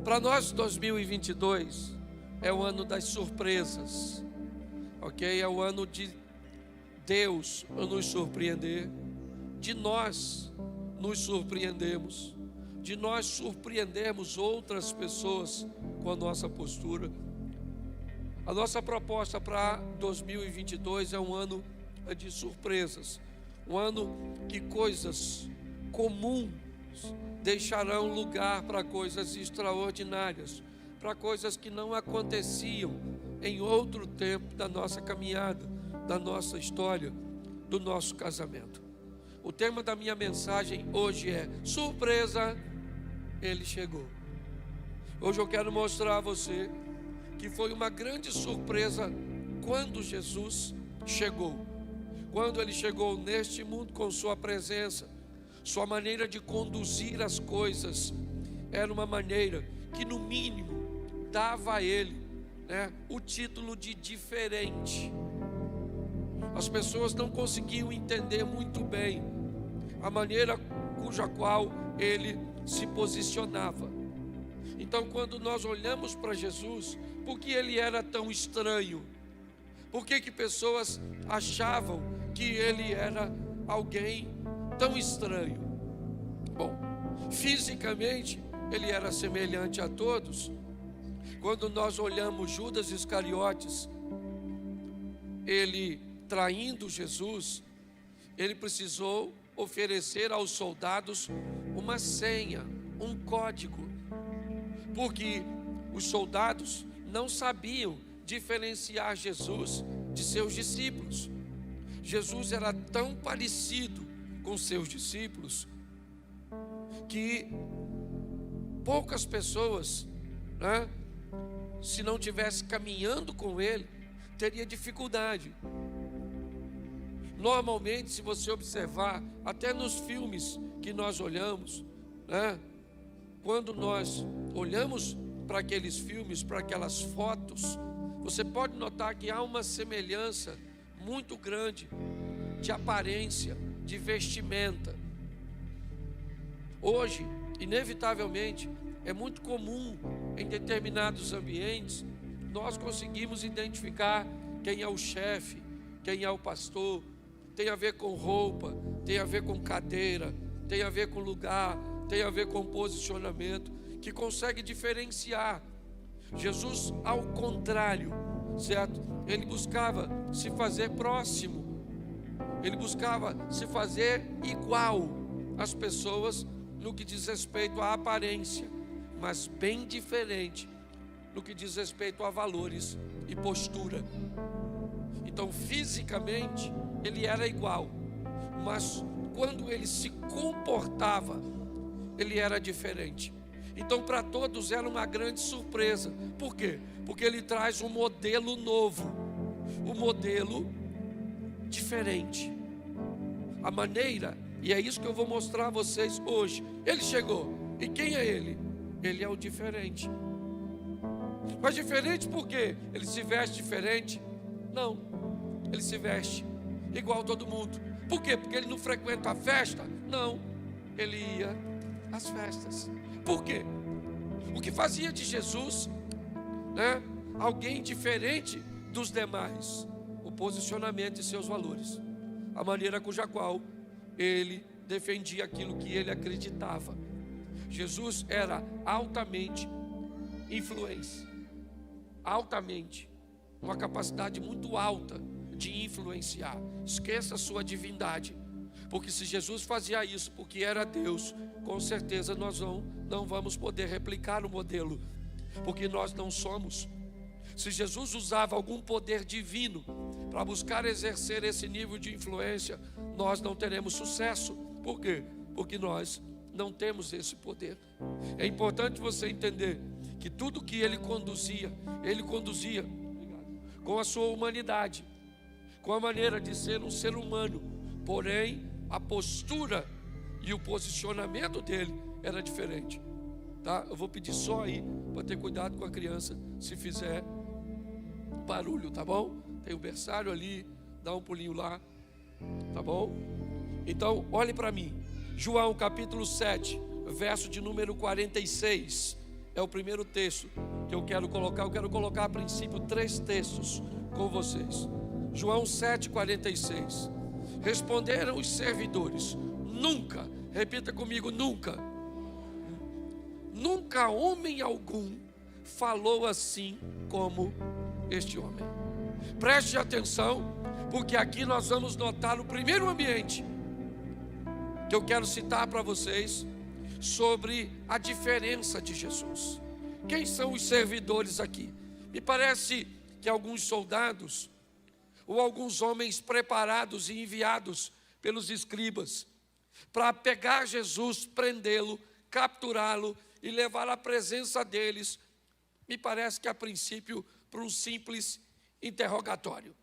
Para nós, 2022 é o ano das surpresas, ok? É o ano de Deus nos surpreender, de nós nos surpreendemos, de nós surpreendermos outras pessoas com a nossa postura. A nossa proposta para 2022 é um ano de surpresas, um ano que coisas comuns deixarão lugar para coisas extraordinárias, para coisas que não aconteciam em outro tempo da nossa caminhada, da nossa história, do nosso casamento. O tema da minha mensagem hoje é surpresa, ele chegou. Hoje eu quero mostrar a você que foi uma grande surpresa quando Jesus chegou. Quando ele chegou neste mundo com sua presença, sua maneira de conduzir as coisas era uma maneira que no mínimo dava a ele, o título de diferente. As pessoas não conseguiam entender muito bem a maneira cuja qual ele se posicionava. Então, quando nós olhamos para Jesus, por que ele era tão estranho? Por que pessoas achavam que ele era alguém tão estranho? Bom, fisicamente ele era semelhante a todos. Quando nós olhamos Judas Iscariotes, ele traindo Jesus, ele precisou oferecer aos soldados uma senha, um código, porque os soldados não sabiam diferenciar Jesus de seus discípulos. Jesus era tão parecido com seus discípulos que poucas pessoas, se não tivesse caminhando com ele, teria dificuldade. Normalmente, se você observar, até nos filmes que nós olhamos, quando nós olhamos para aqueles filmes, para aquelas fotos, você pode notar que há uma semelhança muito grande de aparência, de vestimenta. Hoje, inevitavelmente, é muito comum em determinados ambientes nós conseguimos identificar quem é o chefe, quem é o pastor. Tem a ver com roupa, tem a ver com cadeira, tem a ver com lugar, tem a ver com posicionamento, que consegue diferenciar. Jesus, ao contrário, certo? Ele buscava se fazer próximo, ele buscava se fazer igual às pessoas no que diz respeito à aparência, mas bem diferente no que diz respeito a valores e postura. Então, fisicamente, ele era igual, mas quando ele se comportava, ele era diferente. Então, para todos era uma grande surpresa. Por quê? Porque ele traz um modelo novo, um modelo diferente. A maneira, e é isso que eu vou mostrar a vocês hoje. Ele chegou, e quem é ele? Ele é o diferente. Mas diferente por quê? Ele se veste diferente? Não, ele se veste igual a todo mundo. Por quê? Porque ele não frequenta a festa? Não, ele ia às festas. Por quê? O que fazia de Jesus, alguém diferente dos demais? O posicionamento de seus valores, a maneira cuja qual ele defendia aquilo que ele acreditava. Jesus era altamente influente, uma capacidade muito alta de influenciar. Esqueça a sua divindade, porque se Jesus fazia isso porque era Deus, com certeza nós não vamos poder replicar o modelo, porque nós não somos. Se Jesus usava algum poder divino para buscar exercer esse nível de influência, nós não teremos sucesso. Por quê? Porque nós não temos esse poder. É importante você entender que tudo que ele conduzia com a sua humanidade, com a maneira de ser um ser humano, porém a postura e o posicionamento dele era diferente, tá? Eu vou pedir só aí para ter cuidado com a criança se fizer barulho, tá bom? Tem o berçário ali, dá um pulinho lá, tá bom? Então, olhe para mim, João capítulo 7, verso de número 46. é o primeiro texto que eu quero colocar. Eu quero colocar a princípio 3 textos com vocês. João 7,46. Responderam os servidores: nunca, repita comigo, nunca. Nunca homem algum falou assim como este homem. Preste atenção, porque aqui nós vamos notar o primeiro ambiente que eu quero citar para vocês sobre a diferença de Jesus. Quem são os servidores aqui? Me parece que alguns soldados ou alguns homens preparados e enviados pelos escribas para pegar Jesus, prendê-lo, capturá-lo e levar à presença deles, me parece que a princípio para um simples interrogatório.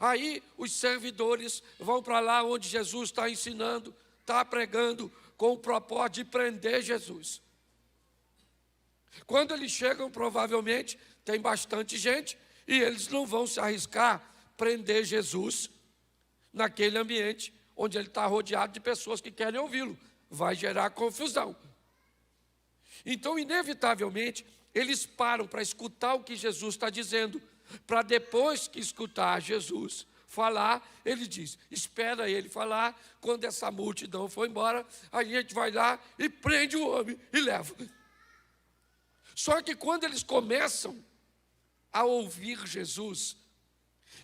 Aí os servidores vão para lá onde Jesus está ensinando, está pregando, com o propósito de prender Jesus. Quando eles chegam, provavelmente tem bastante gente e eles não vão se arriscar prender Jesus naquele ambiente onde ele está rodeado de pessoas que querem ouvi-lo. Vai gerar confusão. Então, inevitavelmente, eles param para escutar o que Jesus está dizendo, para depois que escutar Jesus falar, ele diz: espera ele falar, quando essa multidão for embora, a gente vai lá e prende o homem e leva. Só que quando eles começam a ouvir Jesus,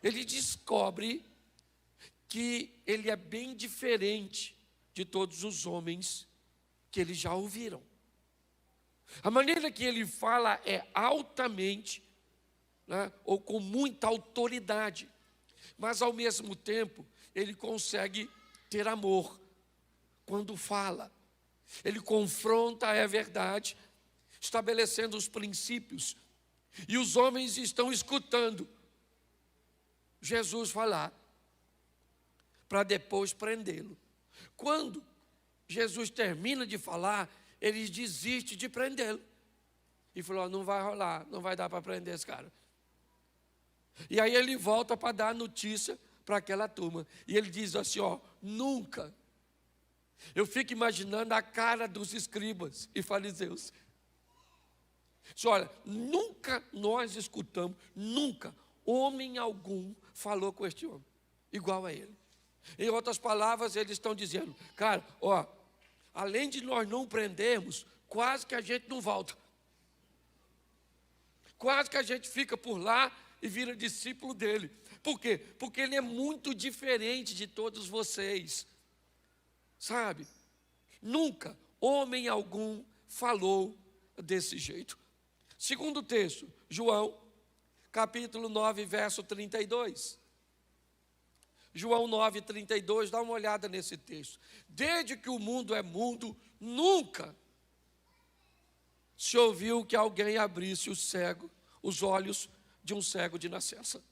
ele descobre que ele é bem diferente de todos os homens que eles já ouviram. A maneira que ele fala é altamente, né, ou com muita autoridade, mas ao mesmo tempo ele consegue ter amor quando fala. Ele confronta a verdade, estabelecendo os princípios, e os homens estão escutando Jesus falar, para depois prendê-lo. Quando Jesus termina de falar, eles desistem de prendê-lo. E falou: não vai rolar, não vai dar para prender esse cara. E aí ele volta para dar notícia para aquela turma. E ele diz assim: nunca. Eu fico imaginando a cara dos escribas e fariseus. Olha, nunca nós escutamos, nunca homem algum falou com este homem igual a ele. Em outras palavras, eles estão dizendo: cara, além de nós não prendermos, quase que a gente não volta. Quase que a gente fica por lá e vira discípulo dele. Por quê? Porque ele é muito diferente de todos vocês. Sabe? Nunca homem algum falou desse jeito. Segundo texto, João, capítulo 9, verso 32. João 9, 32, dá uma olhada nesse texto. Desde que o mundo é mundo, nunca se ouviu que alguém abrisse os olhos de um cego de nascença.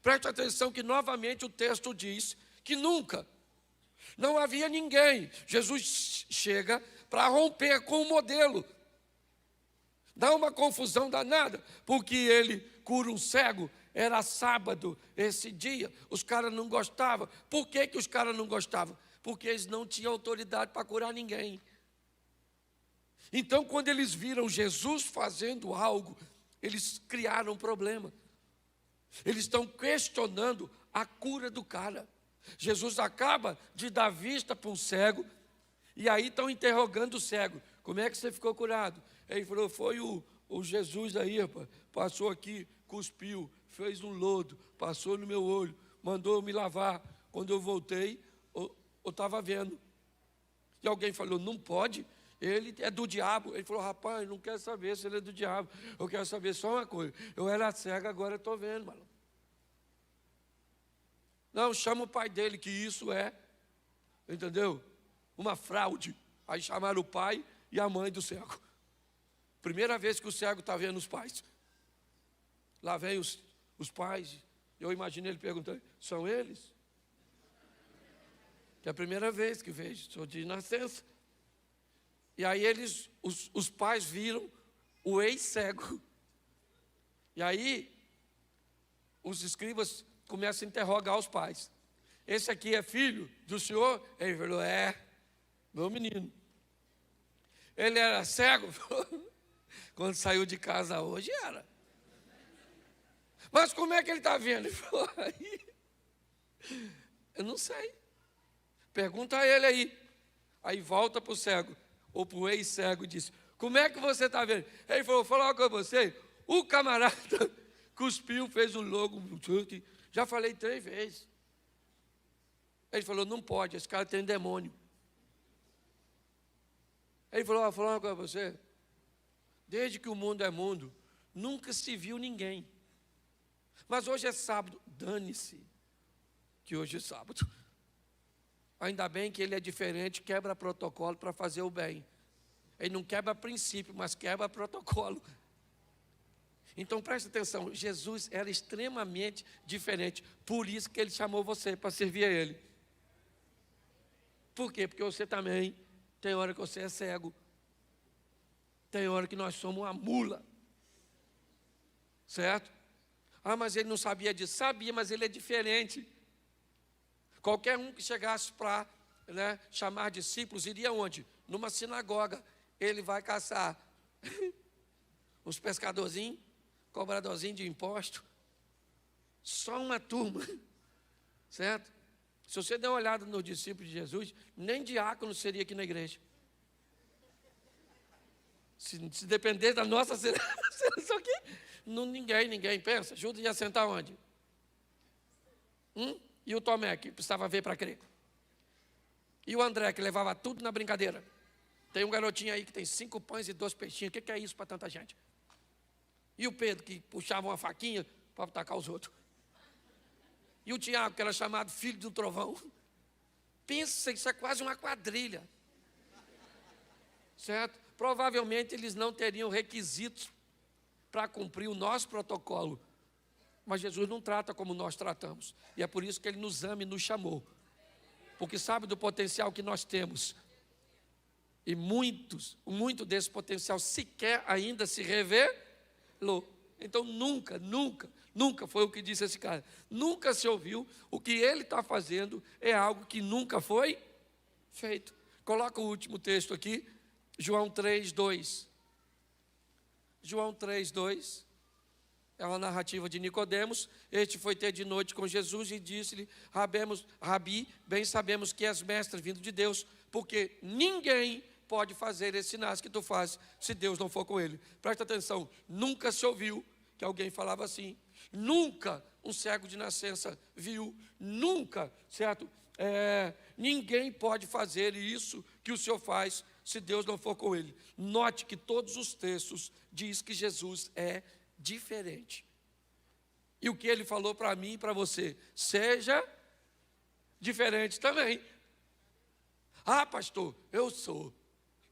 Preste atenção que novamente o texto diz que nunca, não havia ninguém. Jesus chega para romper com o modelo. Dá uma confusão danada, porque ele cura um cego. Era sábado esse dia, os caras não gostavam. Por que os caras não gostavam? Porque eles não tinham autoridade para curar ninguém. Então, quando eles viram Jesus fazendo algo, eles criaram um problema. Eles estão questionando a cura do cara. Jesus acaba de dar vista para um cego, e aí estão interrogando o cego: como é que você ficou curado? Ele falou: foi o Jesus aí, rapaz, passou aqui, cuspiu, fez um lodo, passou no meu olho, mandou eu me lavar. Quando eu voltei, eu estava vendo. E alguém falou: não pode, ele é do diabo. Ele falou: rapaz, não quero saber se ele é do diabo, eu quero saber só uma coisa: eu era cego, agora estou vendo, mano. Não, chama o pai dele, que isso é, entendeu? Uma fraude. Aí chamaram o pai e a mãe do cego. Primeira vez que o cego está vendo os pais. Lá vem os pais. Eu imagino ele perguntando: são eles? Que é a primeira vez que vejo, sou de nascença. E aí os pais viram o ex-cego. E aí os escribas começam a interrogar os pais: esse aqui é filho do senhor? Ele falou: é, meu menino. Ele era cego? Quando saiu de casa hoje, era. Mas como é que ele está vendo? Ele falou, aí, eu não sei. Pergunta a ele aí. Aí volta para o cego, ou para o ex-cego, e diz, como é que você está vendo? Ele falou, vou falar com você, o camarada cuspiu, fez um logo, já falei 3 vezes. Ele falou, não pode, esse cara tem demônio. Ele falou, vou falar uma coisa para você, desde que o mundo é mundo, nunca se viu ninguém. Mas hoje é sábado, dane-se que hoje é sábado. Ainda bem que ele é diferente, quebra protocolo para fazer o bem. Ele não quebra princípio, mas quebra protocolo. Então preste atenção, Jesus era extremamente diferente. Por isso que ele chamou você para servir a ele. Por quê? Porque você também, tem hora que você é cego. Tem hora que nós somos uma mula. Certo? Ah, mas ele não sabia disso. Sabia, mas ele é diferente. Qualquer um que chegasse para chamar discípulos, iria onde? Numa sinagoga. Ele vai caçar uns pescadorzinhos, cobradorzinhos de imposto. Só uma turma. Certo? Se você der uma olhada nos discípulos de Jesus, nem diácono seria aqui na igreja. Se depender da nossa seleção aqui, ninguém pensa. Judas ia sentar onde? E o Tomé, que precisava ver para crer. E o André, que levava tudo na brincadeira. Tem um garotinho aí que tem 5 pães e 2 peixinhos. O que é isso para tanta gente? E o Pedro, que puxava uma faquinha para atacar os outros. E o Tiago, que era chamado filho do trovão. Pensa, isso é quase uma quadrilha. Certo? Provavelmente eles não teriam requisitos para cumprir o nosso protocolo. Mas Jesus não trata como nós tratamos. E é por isso que Ele nos ama e nos chamou. Porque sabe do potencial que nós temos. E muito desse potencial sequer ainda se revelou. Então nunca foi o que disse esse cara. Nunca se ouviu. O que ele está fazendo é algo que nunca foi feito. Coloca o último texto aqui. João 3:2. João 3:2. É uma narrativa de Nicodemos. Este foi ter de noite com Jesus e disse-lhe, Rabi, bem sabemos que és mestre vindo de Deus, porque ninguém pode fazer esses sinais que tu fazes, se Deus não for com ele. Presta atenção, nunca se ouviu que alguém falava assim. Nunca um cego de nascença viu. Nunca, certo? Ninguém pode fazer isso que o Senhor faz, se Deus não for com ele. Note que todos os textos diz que Jesus é diferente. E o que ele falou para mim e para você? Seja diferente também. Ah, pastor, eu sou.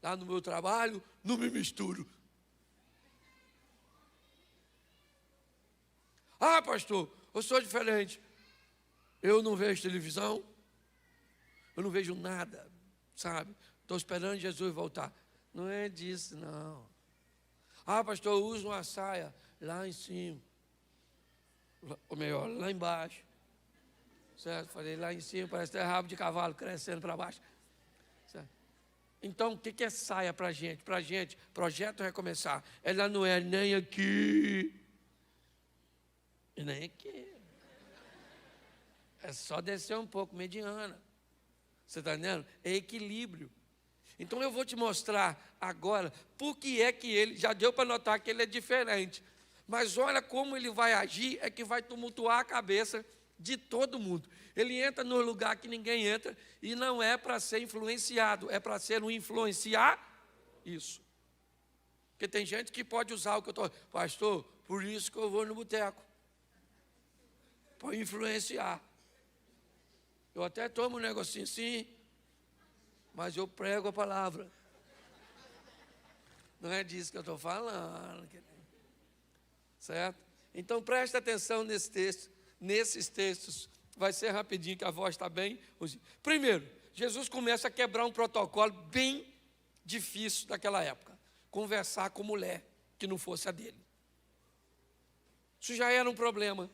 Lá no meu trabalho, não me misturo. Ah, pastor, eu sou diferente. Eu não vejo televisão. Eu não vejo nada, sabe? Estou esperando Jesus voltar. Não é disso, não. Ah, pastor, eu uso uma saia lá em cima. Ou melhor, lá embaixo. Certo? Falei, lá em cima parece ter rabo de cavalo crescendo para baixo. Certo? Então, o que é saia para a gente? Para a gente, projeto recomeçar. Ela não é nem aqui e nem aqui. É só descer um pouco, mediana. Você está entendendo? É equilíbrio. Então eu vou te mostrar agora por que é que ele, já deu para notar que ele é diferente. Mas olha como ele vai agir, é que vai tumultuar a cabeça de todo mundo. Ele entra no lugar que ninguém entra e não é para ser influenciado, é para ser um influenciar isso. Porque tem gente que pode usar o que eu estou... Pastor, por isso que eu vou no boteco. Para influenciar. Eu até tomo um negocinho assim, mas eu prego a palavra. Não é disso que eu estou falando. Certo? Então preste atenção nesse texto, nesses textos. Vai ser rapidinho que a voz está bem. Primeiro, Jesus começa a quebrar um protocolo bem difícil daquela época. Conversar com mulher que não fosse a dele. Isso já era um problema.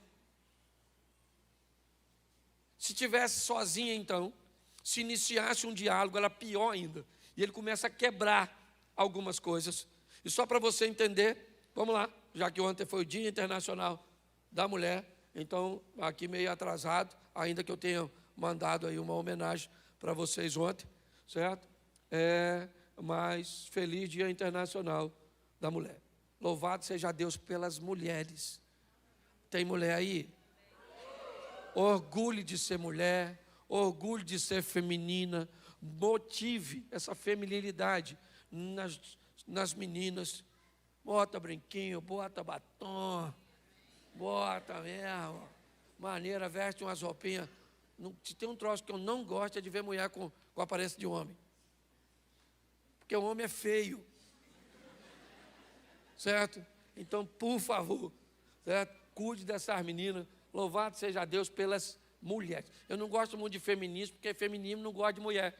Se tivesse sozinha então, se iniciasse um diálogo, era pior ainda. E ele começa a quebrar algumas coisas. E só para você entender, vamos lá, já que ontem foi o Dia Internacional da Mulher, então aqui meio atrasado, ainda que eu tenha mandado aí uma homenagem para vocês ontem, certo? Mas feliz Dia Internacional da Mulher. Louvado seja Deus pelas mulheres. Tem mulher aí? Orgulho de ser mulher, orgulho de ser feminina, motive essa feminilidade nas meninas. Bota brinquinho, bota batom, bota mesmo, maneira, veste umas roupinhas. Se tem um troço que eu não gosto é de ver mulher com aparência de homem. Porque o homem é feio. Certo? Então, por favor, certo? Cuide dessas meninas. Louvado seja Deus pelas mulheres. Eu não gosto muito de feminismo, porque feminismo não gosta de mulher.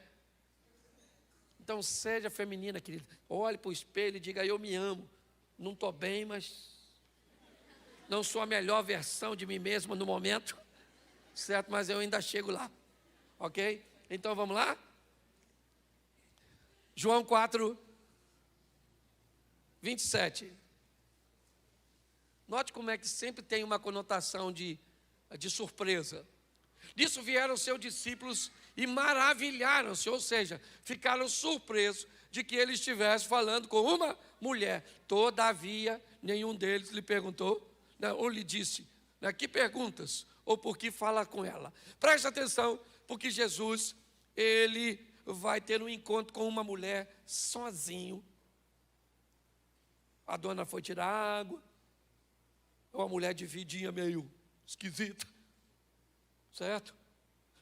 Então, seja feminina, querida. Olhe para o espelho e diga, eu me amo. Não estou bem, mas não sou a melhor versão de mim mesma no momento. Certo? Mas eu ainda chego lá. Ok? Então, vamos lá? João 4, 27. Note como é que sempre tem uma conotação de surpresa. Disso vieram seus discípulos e maravilharam-se, ou seja, ficaram surpresos de que ele estivesse falando com uma mulher. Todavia, nenhum deles lhe perguntou, ou lhe disse, que perguntas, ou por que fala com ela. Preste atenção, porque Jesus, ele vai ter um encontro com uma mulher sozinho. A dona foi tirar água, uma mulher de vidinha meio esquisita, certo?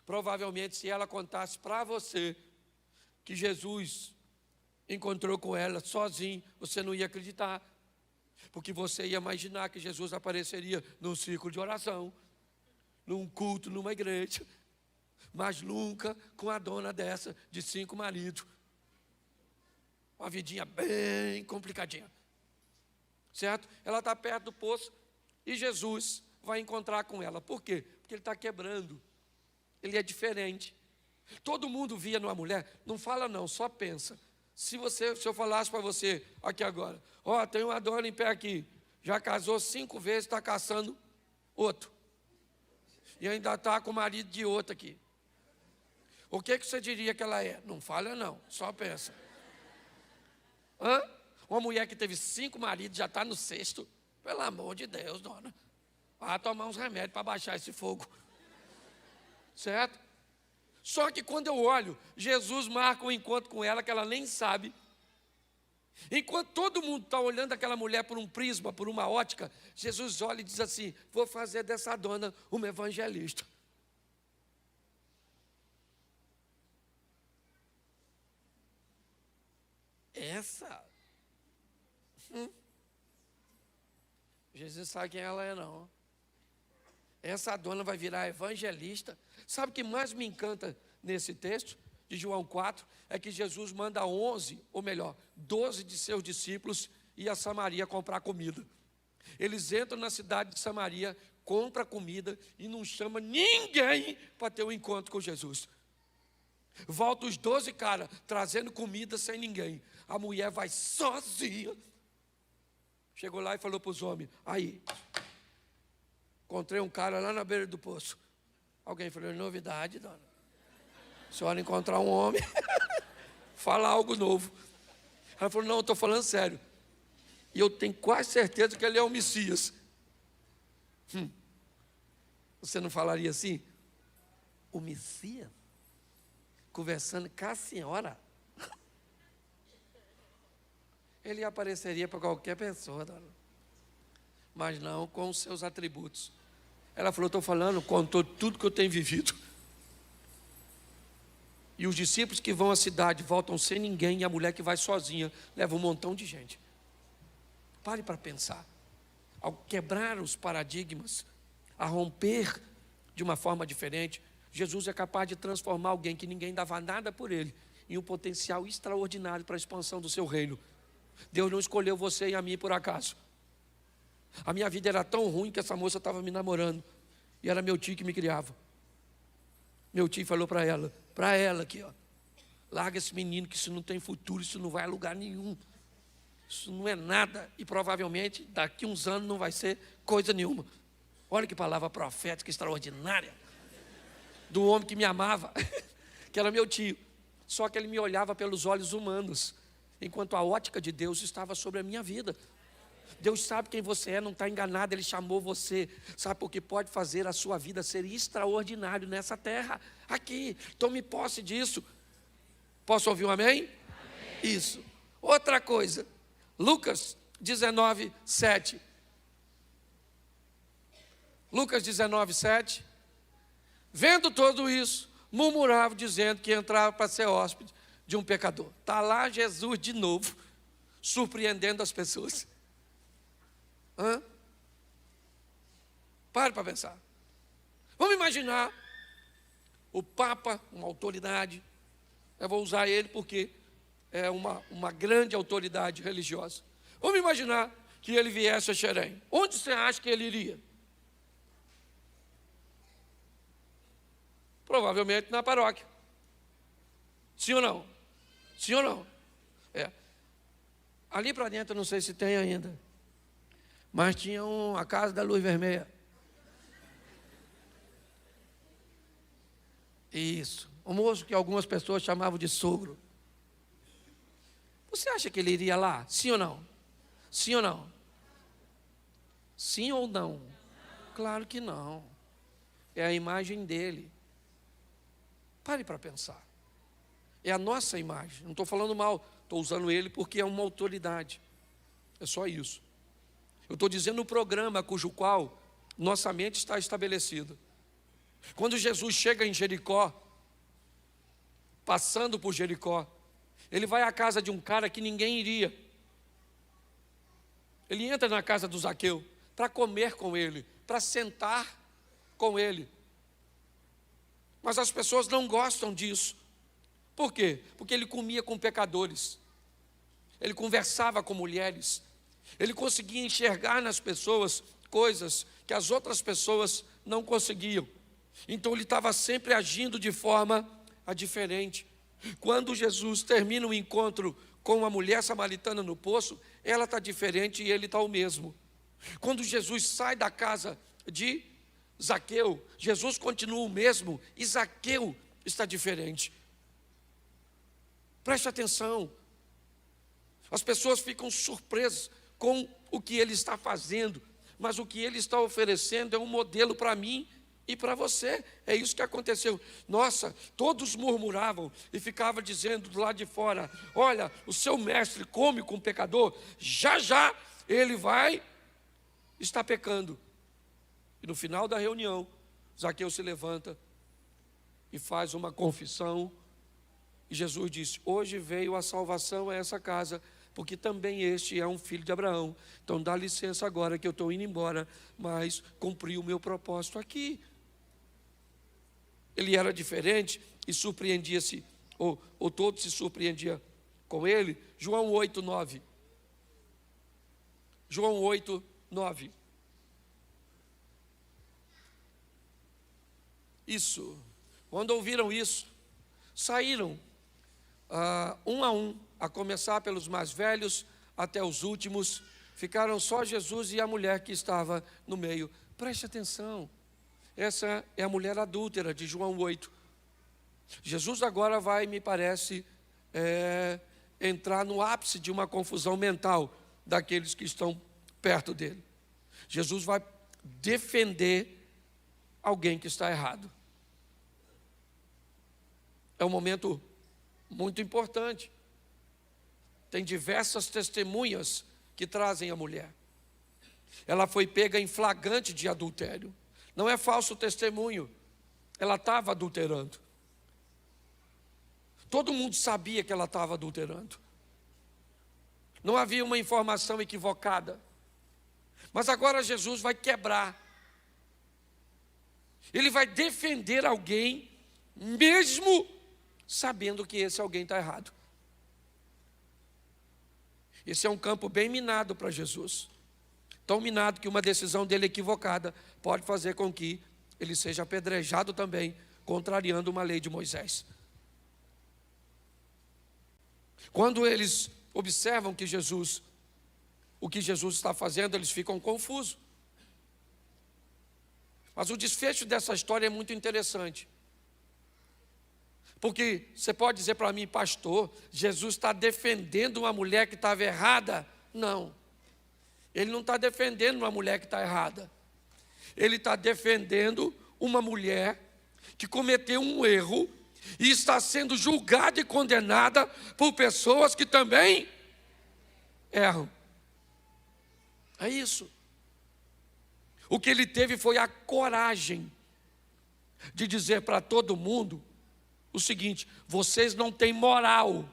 Provavelmente, se ela contasse para você que Jesus encontrou com ela sozinho, você não ia acreditar, porque você ia imaginar que Jesus apareceria num círculo de oração, num culto, numa igreja, mas nunca com a dona dessa de 5 maridos. Uma vidinha bem complicadinha. Certo? Ela está perto do poço e Jesus vai encontrar com ela. Por quê? Porque ele está quebrando. Ele é diferente. Todo mundo via numa mulher, não fala não, só pensa. Se eu falasse para você aqui agora, tem uma dona em pé aqui, já casou 5 vezes, está caçando outro. E ainda está com o marido de outro aqui. O que você diria que ela é? Não fala não, só pensa. Uma mulher que teve 5 maridos, já está no 6º. Pelo amor de Deus, dona. Vai tomar uns remédios para baixar esse fogo. Certo? Só que quando eu olho, Jesus marca um encontro com ela que ela nem sabe. Enquanto todo mundo está olhando aquela mulher por um prisma, por uma ótica, Jesus olha e diz assim, vou fazer dessa dona uma evangelista. Essa? Jesus sabe quem ela é, não. Essa dona vai virar evangelista. Sabe o que mais me encanta nesse texto de João 4? É que Jesus manda 11, ou melhor, 12 de seus discípulos ir a Samaria comprar comida. Eles entram na cidade de Samaria, compram comida e não chama ninguém para ter um encontro com Jesus. Volta os 12 caras trazendo comida sem ninguém. A mulher vai sozinha. Chegou lá e falou para os homens, aí, encontrei um cara lá na beira do poço. Alguém falou, novidade, dona. A senhora encontrar um homem, fala algo novo. Ela falou, não, eu estou falando sério. E eu tenho quase certeza que ele é o Messias. Você não falaria assim? O Messias? Conversando com a senhora? Ele apareceria para qualquer pessoa, dona. Mas não com os seus atributos. Ela falou, estou falando, contou tudo que eu tenho vivido. E os discípulos que vão à cidade voltam sem ninguém, e a mulher que vai sozinha leva um montão de gente. Pare para pensar. Ao quebrar os paradigmas, a romper de uma forma diferente, Jesus é capaz de transformar alguém que ninguém dava nada por ele em um potencial extraordinário para a expansão do seu reino. Deus não escolheu você e a mim por acaso. A minha vida era tão ruim que essa moça estava me namorando. E era meu tio que me criava. Meu tio falou para ela aqui, larga esse menino que isso não tem futuro, isso não vai a lugar nenhum. Isso não é nada e provavelmente daqui uns anos não vai ser coisa nenhuma. Olha que palavra profética extraordinária do homem que me amava, que era meu tio. Só que ele me olhava pelos olhos humanos, enquanto a ótica de Deus estava sobre a minha vida. Deus sabe quem você é, não está enganado, Ele chamou você, sabe, porque pode fazer a sua vida ser extraordinário nessa terra, aqui. Tome posse disso. Posso ouvir um amém? Amém. Isso. Outra coisa, Lucas 19, 7. Lucas 19, 7. Vendo tudo isso, murmurava, dizendo que entrava para ser hóspede de um pecador. Está lá Jesus de novo, surpreendendo as pessoas. Pare para pensar. Vamos imaginar o Papa, uma autoridade. Eu vou usar ele porque é uma grande autoridade religiosa. Vamos imaginar que ele viesse a Xerém. Onde você acha que ele iria? Provavelmente na paróquia. Sim ou não? Sim ou não? É. Ali para dentro, não sei se tem ainda, mas tinha a Casa da Luz Vermelha. Isso. O moço que algumas pessoas chamavam de sogro. Você acha que ele iria lá? Sim ou não? Sim ou não? Sim ou não? Claro que não. É a imagem dele. Pare para pensar. É a nossa imagem. Não estou falando mal, estou usando ele porque é uma autoridade. É só isso. Eu estou dizendo o programa cujo qual nossa mente está estabelecida. Quando Jesus chega em Jericó, passando por Jericó, ele vai à casa de um cara que ninguém iria. Ele entra na casa do Zaqueu para comer com ele, para sentar com ele. Mas as pessoas não gostam disso. Por quê? Porque ele comia com pecadores. Ele conversava com mulheres. Ele conseguia enxergar nas pessoas coisas que as outras pessoas não conseguiam. Então ele estava sempre agindo de forma diferente. Quando Jesus termina o encontro com uma mulher samaritana no poço, ela está diferente e ele está o mesmo. Quando Jesus sai da casa de Zaqueu, Jesus continua o mesmo e Zaqueu está diferente. Preste atenção. As pessoas ficam surpresas com o que ele está fazendo, mas o que ele está oferecendo é um modelo para mim e para você. É isso que aconteceu. Nossa, todos murmuravam e ficavam dizendo do lado de fora: olha, o seu mestre come com o pecador, já já ele vai estar pecando. E no final da reunião, Zaqueu se levanta e faz uma confissão. E Jesus disse: hoje veio a salvação a essa casa, porque também este é um filho de Abraão. Então dá licença agora que eu estou indo embora, mas cumpri o meu propósito aqui. Ele era diferente e surpreendia-se, ou todos se surpreendiam com ele. João 8, 9. João 8, 9. Isso. Quando ouviram isso, saíram um a um, a começar pelos mais velhos até os últimos. Ficaram só Jesus e a mulher que estava no meio. Preste atenção. Essa é a mulher adúltera de João 8. Jesus agora vai, me parece, entrar no ápice de uma confusão mental daqueles que estão perto dele. Jesus vai defender alguém que está errado. É um momento muito importante. Tem diversas testemunhas que trazem a mulher. Ela foi pega em flagrante de adultério. Não é falso testemunho. Ela estava adulterando. Todo mundo sabia que ela estava adulterando. Não havia uma informação equivocada. Mas agora Jesus vai quebrar. Ele vai defender alguém, mesmo sabendo que esse alguém está errado. Esse é um campo bem minado para Jesus. Tão minado que uma decisão dele equivocada pode fazer com que ele seja apedrejado também, contrariando uma lei de Moisés. Quando eles observam que Jesus o que Jesus está fazendo, eles ficam confusos. Mas o desfecho dessa história é muito interessante. Porque você pode dizer para mim, pastor, Jesus está defendendo uma mulher que estava errada? Não. Ele não está defendendo uma mulher que está errada. Ele está defendendo uma mulher que cometeu um erro e está sendo julgada e condenada por pessoas que também erram. É isso. O que ele teve foi a coragem de dizer para todo mundo o seguinte: vocês não têm moral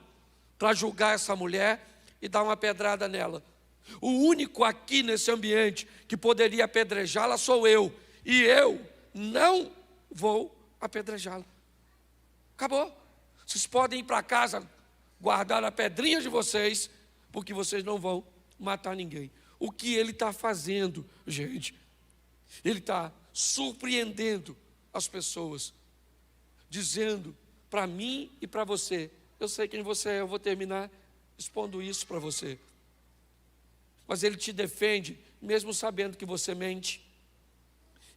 para julgar essa mulher e dar uma pedrada nela. O único aqui nesse ambiente que poderia apedrejá-la sou eu, e eu não vou apedrejá-la. Acabou. Vocês podem ir para casa guardar a pedrinha de vocês, porque vocês não vão matar ninguém. O que ele está fazendo, gente? Ele está surpreendendo as pessoas, dizendo para mim e para você: eu sei quem você é, eu vou terminar expondo isso para você. Mas ele te defende mesmo sabendo que você mente.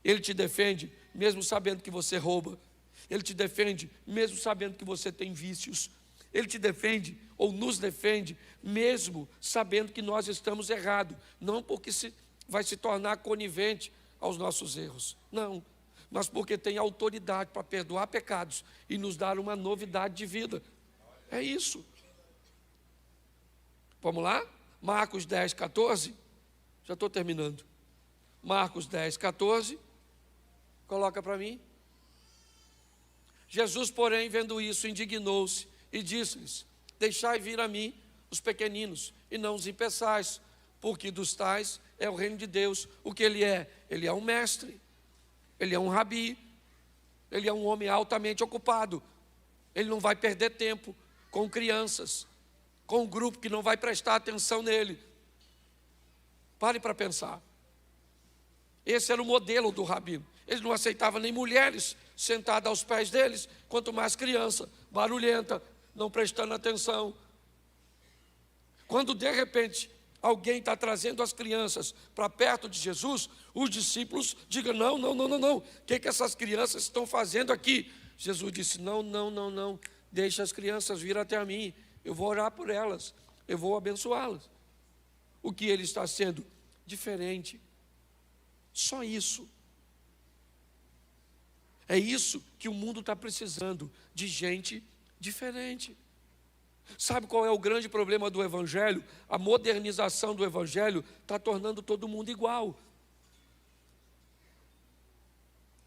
Ele te defende mesmo sabendo que você rouba. Ele te defende mesmo sabendo que você tem vícios. Ele te defende ou nos defende mesmo sabendo que nós estamos errados. Não porque vai se tornar conivente aos nossos erros, não, mas porque tem autoridade para perdoar pecados e nos dar uma novidade de vida. É isso. Vamos lá? Marcos 10, 14. Já estou terminando. Marcos 10, 14. Coloca para mim. Jesus, porém, vendo isso, indignou-se e disse-lhes: deixai vir a mim os pequeninos e não os impeçais, porque dos tais é o reino de Deus. O que ele é? Ele é um mestre, ele é um rabi, ele é um homem altamente ocupado. Ele não vai perder tempo com crianças, com um grupo que não vai prestar atenção nele. Pare para pensar. Esse era o modelo do rabi. Ele não aceitava nem mulheres sentadas aos pés deles, quanto mais criança, barulhenta, não prestando atenção. Quando de repente alguém está trazendo as crianças para perto de Jesus, os discípulos digam: não, não, não, não, não. O que essas crianças estão fazendo aqui? Jesus disse: não, não, não, não. Deixa as crianças vir até a mim. Eu vou orar por elas. Eu vou abençoá-las. O que ele está sendo? Diferente. Só isso. É isso que o mundo está precisando, de gente diferente. Sabe qual é o grande problema do Evangelho? A modernização do Evangelho está tornando todo mundo igual.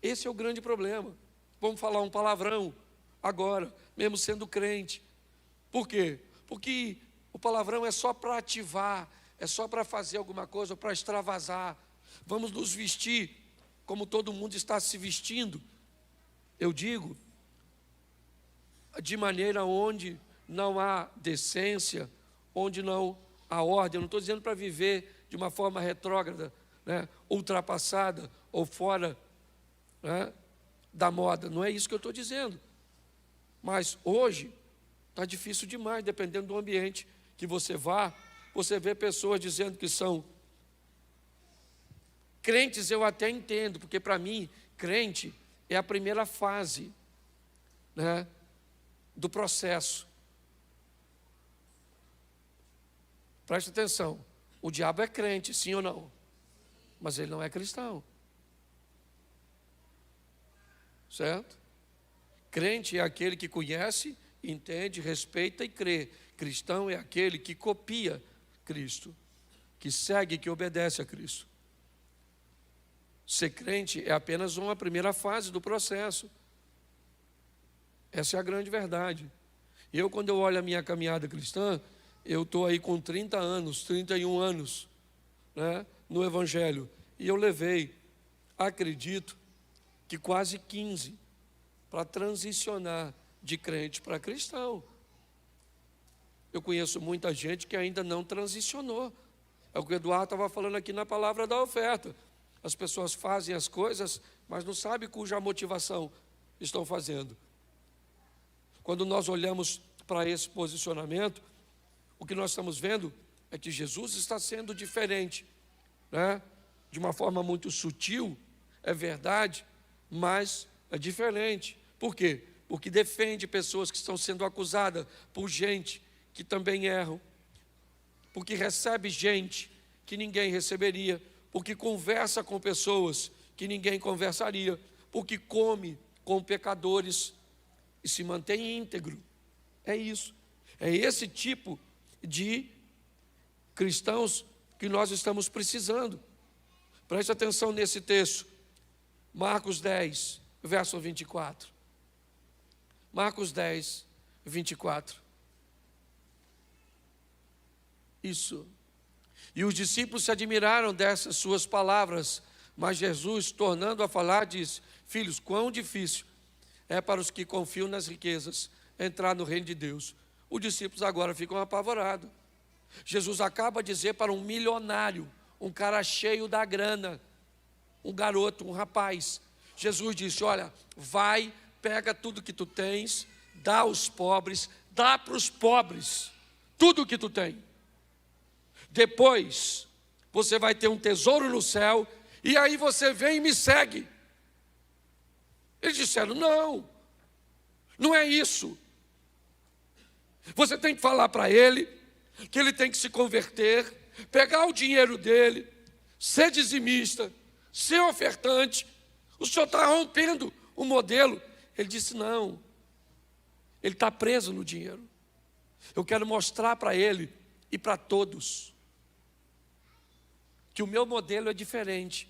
Esse é o grande problema. Vamos falar um palavrão agora, mesmo sendo crente. Por quê? Porque o palavrão é só para ativar, é só para fazer alguma coisa, para extravasar. Vamos nos vestir como todo mundo está se vestindo. Eu digo, de maneira onde não há decência, onde não há ordem. Eu não estou dizendo para viver de uma forma retrógrada, né, ultrapassada ou fora, né, da moda. Não é isso que eu estou dizendo. Mas hoje está difícil demais, dependendo do ambiente que você vá. Você vê pessoas dizendo que são crentes. Eu até entendo, porque para mim, crente é a primeira fase, né, do processo. Preste atenção, o diabo é crente, sim ou não? Mas ele não é cristão. Certo? Crente é aquele que conhece, entende, respeita e crê. Cristão é aquele que copia Cristo, que segue, que obedece a Cristo. Ser crente é apenas uma primeira fase do processo. Essa é a grande verdade. Eu, quando eu olho a minha caminhada cristã, eu estou aí com 30 anos, 31 anos, né, no Evangelho. E eu levei, acredito, que quase 15 para transicionar de crente para cristão. Eu conheço muita gente que ainda não transicionou. É o que o Eduardo estava falando aqui na palavra da oferta. As pessoas fazem as coisas, mas não sabem cuja motivação estão fazendo. Quando nós olhamos para esse posicionamento, o que nós estamos vendo é que Jesus está sendo diferente, né? De uma forma muito sutil, é verdade, mas é diferente. Por quê? Porque defende pessoas que estão sendo acusadas por gente que também erram, porque recebe gente que ninguém receberia, porque conversa com pessoas que ninguém conversaria, porque come com pecadores e se mantém íntegro. É isso. É esse tipo de cristãos que nós estamos precisando. Preste atenção nesse texto. Marcos 10, verso 24. Marcos 10, 24. Isso. E os discípulos se admiraram dessas suas palavras, mas Jesus, tornando a falar, disse: filhos, quão difícil é para os que confiam nas riquezas entrar no reino de Deus. Os discípulos agora ficam apavorados. Jesus acaba de dizer para um milionário, um cara cheio da grana, um garoto, um rapaz. Jesus disse: olha, vai, pega tudo que tu tens, dá aos pobres, dá para os pobres tudo que tu tem. Depois você vai ter um tesouro no céu, e aí você vem e me segue. Eles disseram: não, não é isso. Você tem que falar para ele que ele tem que se converter, pegar o dinheiro dele, ser dizimista, ser ofertante. O senhor está rompendo o modelo. Ele disse: não, ele está preso no dinheiro. Eu quero mostrar para ele e para todos que o meu modelo é diferente.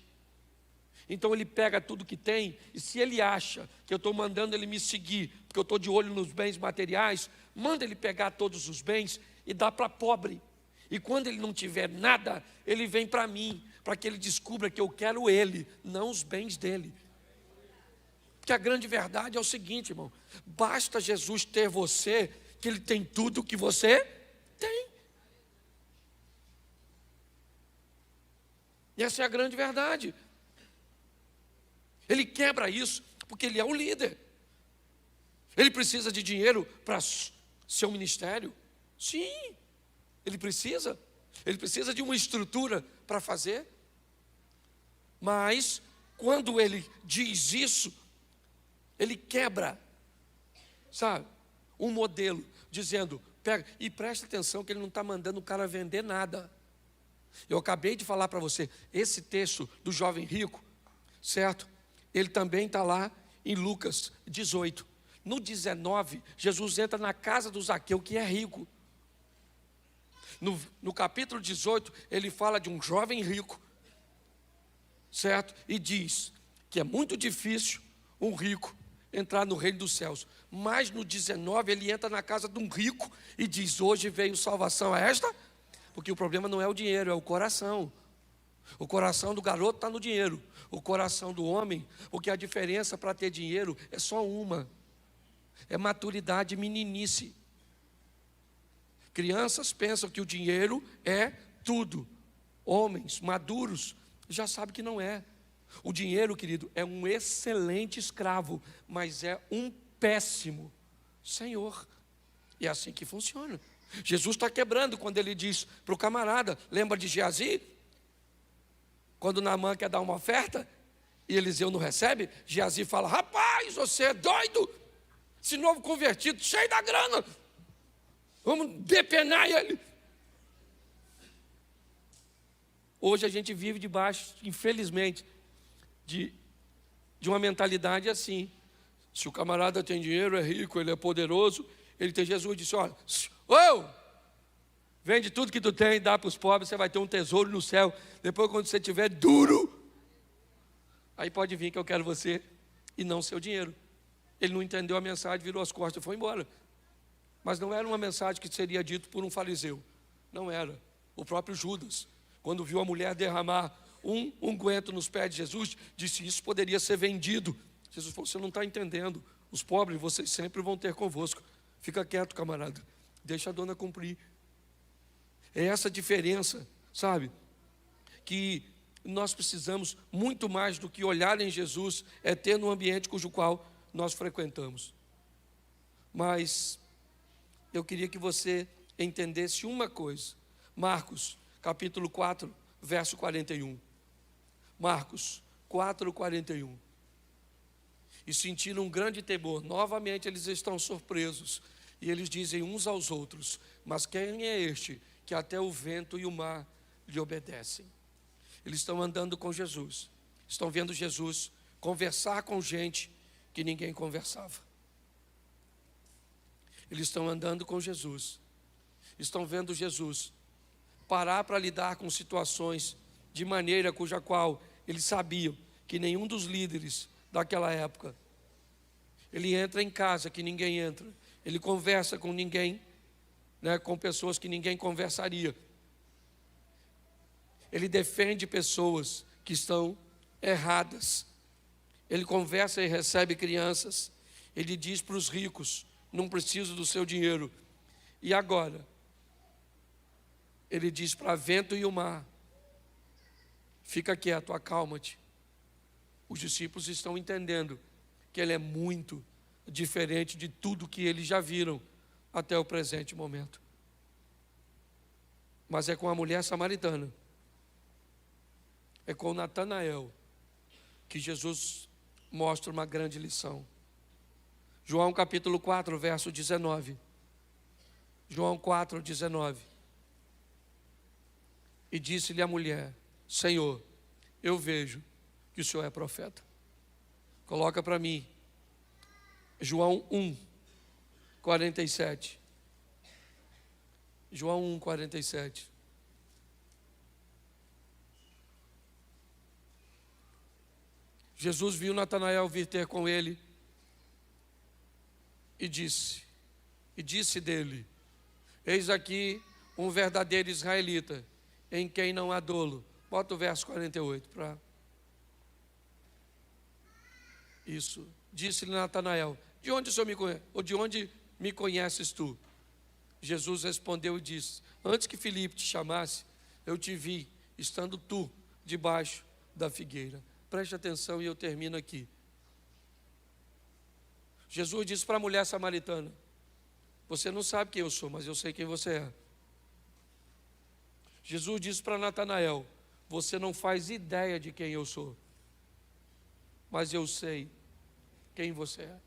Então ele pega tudo que tem, e se ele acha que eu estou mandando ele me seguir, porque eu estou de olho nos bens materiais, manda ele pegar todos os bens e dá para pobre. E quando ele não tiver nada, ele vem para mim, para que ele descubra que eu quero ele, não os bens dele. Porque a grande verdade é o seguinte, irmão: basta Jesus ter você, que ele tem tudo que você tem. E essa é a grande verdade. Ele quebra isso, porque ele é o líder. Ele precisa de dinheiro para seu ministério? Sim, ele precisa. Ele precisa de uma estrutura para fazer. Mas, quando ele diz isso, ele quebra, sabe, um modelo, dizendo: pega, e presta atenção que ele não está mandando o cara vender nada. Eu acabei de falar para você, esse texto do jovem rico, certo? Ele também está lá em Lucas 18. No 19, Jesus entra na casa do Zaqueu, que é rico. No capítulo 18, ele fala de um jovem rico, certo? E diz que é muito difícil um rico entrar no reino dos céus. Mas no 19, ele entra na casa de um rico e diz: hoje veio salvação a esta, porque o problema não é o dinheiro, é o coração. O coração do garoto está no dinheiro, o coração do homem, porque a diferença para ter dinheiro é só uma: é maturidade, meninice. Crianças pensam que o dinheiro é tudo. Homens maduros já sabem que não é. O dinheiro, querido, é um excelente escravo, mas é um péssimo senhor. E é assim que funciona. Jesus está quebrando quando ele diz para o camarada: lembra de Geazi? Quando Naamã quer dar uma oferta e Eliseu não recebe, Geazi fala: rapaz, você é doido? Esse novo convertido, cheio da grana, vamos depenar ele. Hoje a gente vive debaixo, infelizmente, de uma mentalidade assim. Se o camarada tem dinheiro, é rico, ele é poderoso, ele tem Jesus, disse: olha, vende tudo que tu tem, dá para os pobres, você vai ter um tesouro no céu. Depois, quando você estiver duro, aí pode vir que eu quero você e não seu dinheiro. Ele não entendeu a mensagem, virou as costas e foi embora. Mas não era uma mensagem que seria dito por um fariseu. Não era. O próprio Judas, quando viu a mulher derramar um unguento nos pés de Jesus, disse: isso poderia ser vendido. Jesus falou: você não está entendendo. Os pobres vocês sempre vão ter convosco. Fica quieto, camarada. Deixa a dona cumprir. É essa diferença, sabe, que nós precisamos muito mais do que olhar em Jesus, é ter no ambiente cujo qual nós frequentamos. Mas eu queria que você entendesse uma coisa: Marcos, capítulo 4, verso 41. Marcos 4, 41. E sentiram um grande temor. Novamente eles estão surpresos. E eles dizem uns aos outros: mas quem é este que até o vento e o mar lhe obedecem? Eles estão andando com Jesus. Estão vendo Jesus conversar com gente que ninguém conversava. Eles estão andando com Jesus. Estão vendo Jesus parar para lidar com situações de maneira cuja qual eles sabiam que nenhum dos líderes daquela época. Ele entra em casa que ninguém entra. Ele conversa com ninguém, com pessoas que ninguém conversaria. Ele defende pessoas que estão erradas. Ele conversa e recebe crianças. Ele diz para os ricos: não preciso do seu dinheiro. E agora, ele diz para vento e o mar: fica quieto, acalma-te. Os discípulos estão entendendo que ele é muito diferente de tudo que eles já viram até o presente momento. Mas é com a mulher samaritana, é com Natanael, que Jesus mostra uma grande lição. João capítulo 4, verso 19. João 4, 19. E disse-lhe a mulher: Senhor, eu vejo que o Senhor é profeta. Coloca para mim João 1, 47. João 1, 47. Jesus viu Natanael vir ter com ele e disse dele: eis aqui um verdadeiro israelita, em quem não há dolo. Bota o verso 48 para... Isso. Disse-lhe Natanael: de onde o Senhor me conhece? Ou de onde me conheces tu? Jesus respondeu e disse: antes que Filipe te chamasse, eu te vi, estando tu debaixo da figueira. Preste atenção e eu termino aqui. Jesus disse para a mulher samaritana: você não sabe quem eu sou, mas eu sei quem você é. Jesus disse para Natanael: você não faz ideia de quem eu sou, mas eu sei quem você é.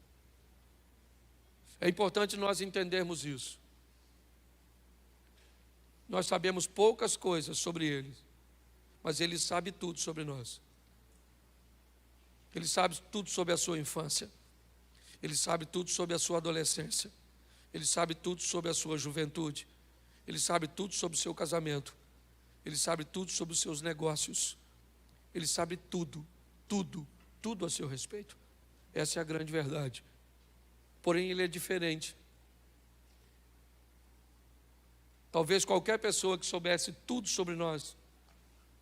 É importante nós entendermos isso. Nós sabemos poucas coisas sobre ele, mas ele sabe tudo sobre nós. Ele sabe tudo sobre a sua infância. Ele sabe tudo sobre a sua adolescência. Ele sabe tudo sobre a sua juventude. Ele sabe tudo sobre o seu casamento. Ele sabe tudo sobre os seus negócios. Ele sabe tudo, tudo, tudo a seu respeito. Essa é a grande verdade. Porém, ele é diferente. Talvez qualquer pessoa que soubesse tudo sobre nós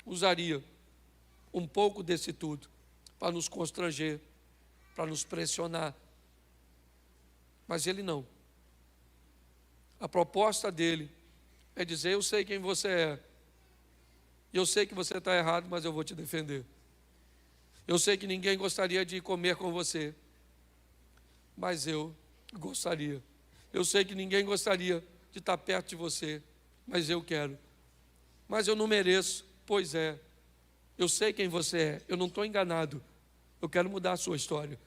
usaria um pouco desse tudo para nos constranger, para nos pressionar. Mas ele não. A proposta dele é dizer: eu sei quem você é. Eu sei que você está errado, mas eu vou te defender. Eu sei que ninguém gostaria de comer com você, mas eu gostaria. Eu sei que ninguém gostaria de estar perto de você, mas eu quero. Mas eu não mereço. Pois é, eu sei quem você é, eu não estou enganado. Eu quero mudar a sua história.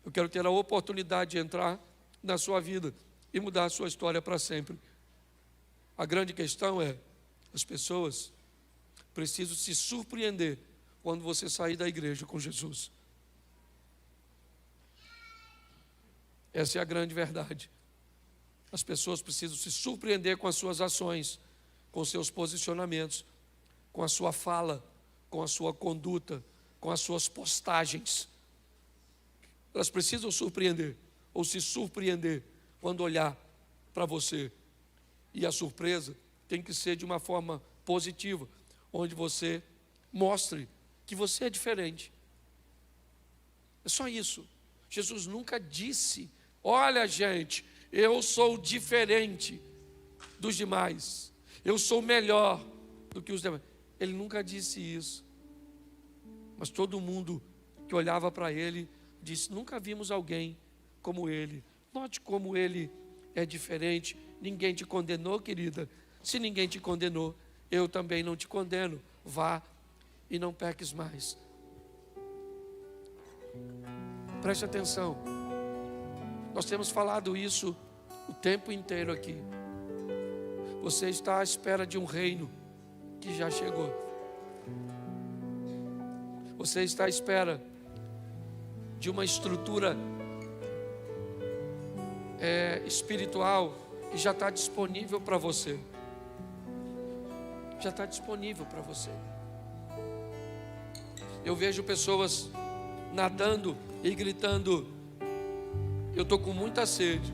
Eu quero ter a oportunidade de entrar na sua vida e mudar a sua história para sempre. A grande questão é: as pessoas precisam se surpreender quando você sair da igreja com Jesus. Essa é a grande verdade. As pessoas precisam se surpreender com as suas ações, com os seus posicionamentos, com a sua fala, com a sua conduta, com as suas postagens. Elas precisam surpreender, ou se surpreender, quando olhar para você. E a surpresa tem que ser de uma forma positiva, onde você mostre que você é diferente. É só isso. Jesus nunca disse: olha, gente, eu sou diferente dos demais, eu sou melhor do que os demais. Ele nunca disse isso. Mas todo mundo que olhava para ele disse: nunca vimos alguém como ele. Note como ele é diferente. Ninguém te condenou, querida. Se ninguém te condenou, eu também não te condeno. Vá e não peques mais. Preste atenção. Nós temos falado isso o tempo inteiro aqui. Você está à espera de um reino que já chegou. Você está à espera de uma estrutura espiritual que já está disponível para você. Já está disponível para você. Eu vejo pessoas nadando e gritando: eu estou com muita sede.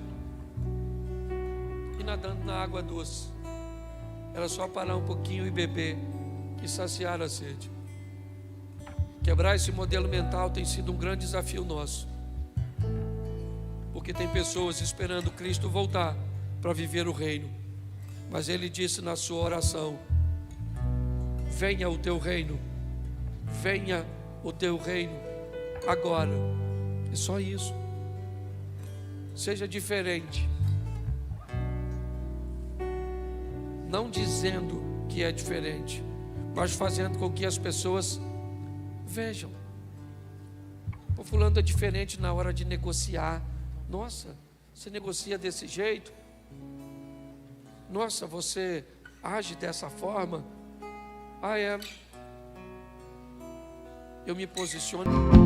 E nadando na água doce. Era só parar um pouquinho e beber e saciar a sede. Quebrar esse modelo mental tem sido um grande desafio nosso. Porque tem pessoas esperando Cristo voltar para viver o reino. Mas Ele disse na sua oração: venha o teu reino. Venha o teu reino agora. É só isso. Seja diferente. Não dizendo que é diferente, mas fazendo com que as pessoas vejam. O fulano é diferente na hora de negociar. Nossa, você negocia desse jeito? Nossa, você age dessa forma? Eu me posiciono.